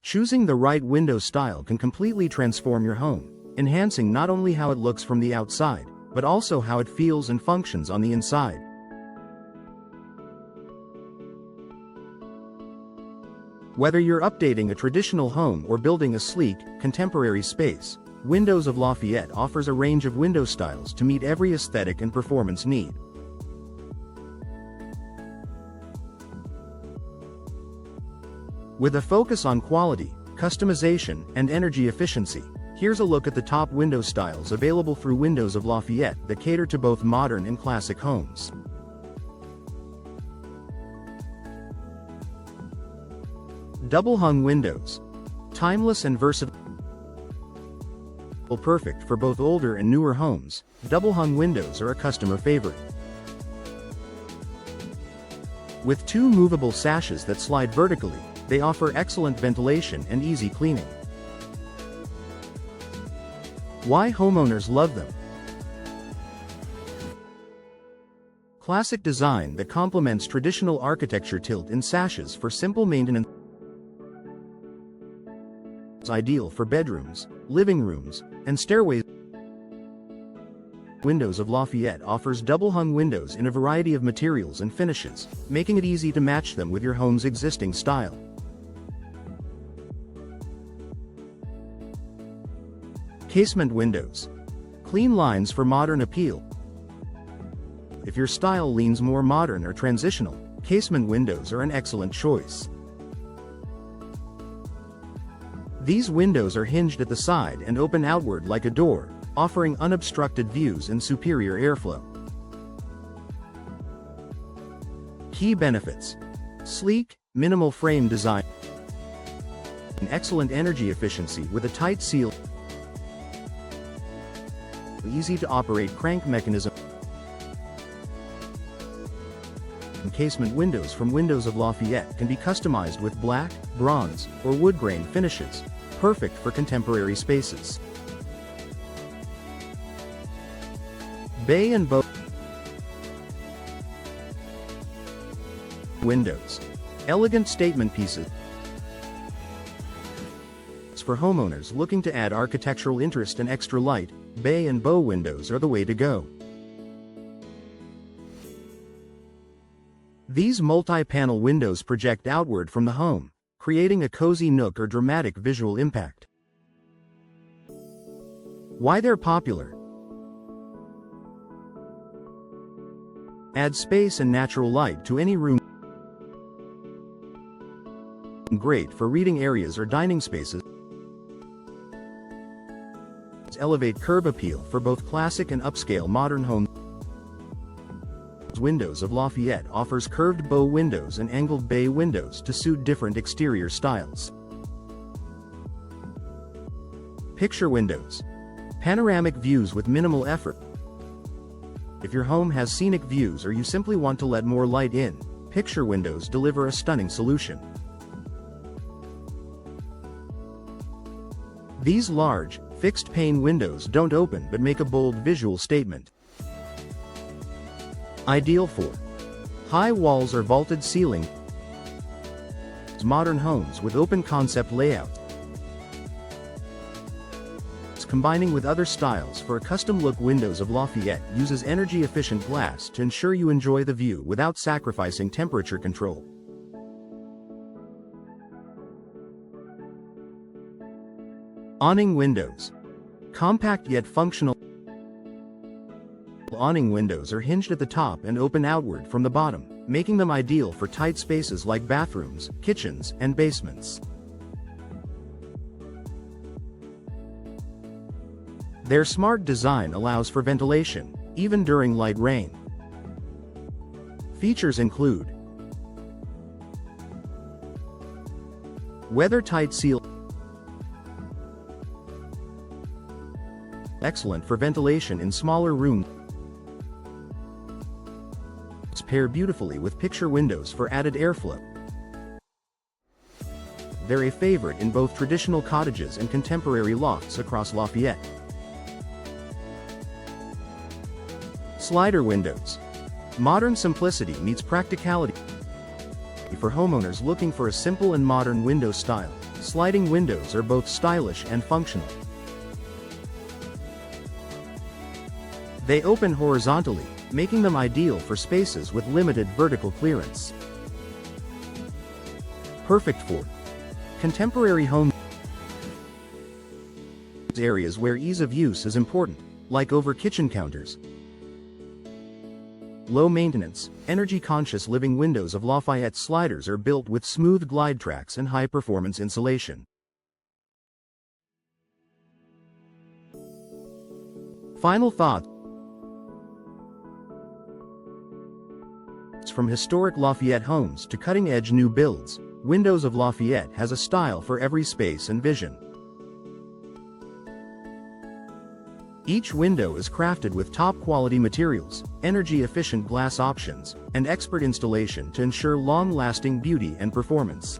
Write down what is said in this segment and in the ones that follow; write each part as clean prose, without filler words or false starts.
Choosing the right window style can completely transform your home, enhancing not only how it looks from the outside, but also how it feels and functions on the inside. Whether you're updating a traditional home or building a sleek, contemporary space, Windows of Lafayette offers a range of window styles to meet every aesthetic and performance need. With a focus on quality, customization, and energy efficiency, here's a look at the top window styles available through Windows of Lafayette that cater to both modern and classic homes. Double-hung windows. Timeless and versatile. Perfect for both older and newer homes, double-hung windows are a customer favorite. With two movable sashes that slide vertically, they offer excellent ventilation and easy cleaning. Why homeowners love them? Classic design that complements traditional architecture. Tilt-in sashes for simple maintenance. Ideal for bedrooms, living rooms, and stairways. Windows of Lafayette offers double-hung windows in a variety of materials and finishes, making it easy to match them with your home's existing style. Casement windows. Clean lines for modern appeal. If your style leans more modern or transitional, casement windows are an excellent choice. These windows are hinged at the side and open outward like a door, offering unobstructed views and superior airflow. Key benefits: sleek, minimal frame design, and excellent energy efficiency with a tight seal, easy to operate crank mechanism. Casement windows from Windows of Lafayette can be customized with black, bronze, or wood grain finishes, perfect for contemporary spaces. Bay and bow windows. Elegant statement pieces for homeowners looking to add architectural interest and extra light. Bay and bow windows are the way to go. These multi-panel windows project outward from the home, creating a cozy nook or dramatic visual impact. Why they're popular? Add space and natural light to any room. Great for reading areas or dining spaces. Elevate curb appeal for both classic and upscale modern homes. Windows of Lafayette offers curved bow windows and angled bay windows to suit different exterior styles. Picture windows. Panoramic views with minimal effort. If your home has scenic views or you simply want to let more light in, picture windows deliver a stunning solution. These large, fixed-pane windows don't open but make a bold visual statement. Ideal for high walls or vaulted ceiling. Modern homes with open concept layout. Combining with other styles for a custom look. Windows of Lafayette uses energy-efficient glass to ensure you enjoy the view without sacrificing temperature control. Awning windows. Compact yet functional. Awning windows are hinged at the top and open outward from the bottom, making them ideal for tight spaces like bathrooms, kitchens, and basements. Their smart design allows for ventilation, even during light rain. Features include weather-tight seal, excellent for ventilation in smaller rooms. Pair beautifully with picture windows for added airflow. They're a favorite in both traditional cottages and contemporary lofts across Lafayette. Slider windows. Modern simplicity meets practicality. For homeowners looking for a simple and modern window style, sliding windows are both stylish and functional. They open horizontally, making them ideal for spaces with limited vertical clearance. Perfect for contemporary home areas where ease of use is important, like over kitchen counters. Low maintenance, energy-conscious living Windows of Lafayette sliders are built with smooth glide tracks and high-performance insulation. Final thoughts. From historic Lafayette homes to cutting-edge new builds, Windows of Lafayette has a style for every space and vision. Each window is crafted with top-quality materials, energy-efficient glass options, and expert installation to ensure long-lasting beauty and performance.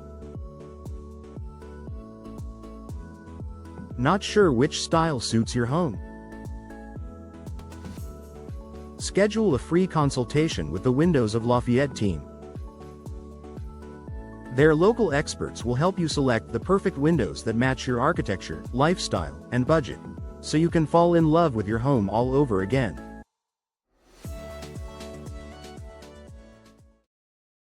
Not sure which style suits your home? Schedule a free consultation with the Windows of Lafayette team. Their local experts will help you select the perfect windows that match your architecture, lifestyle, and budget, so you can fall in love with your home all over again.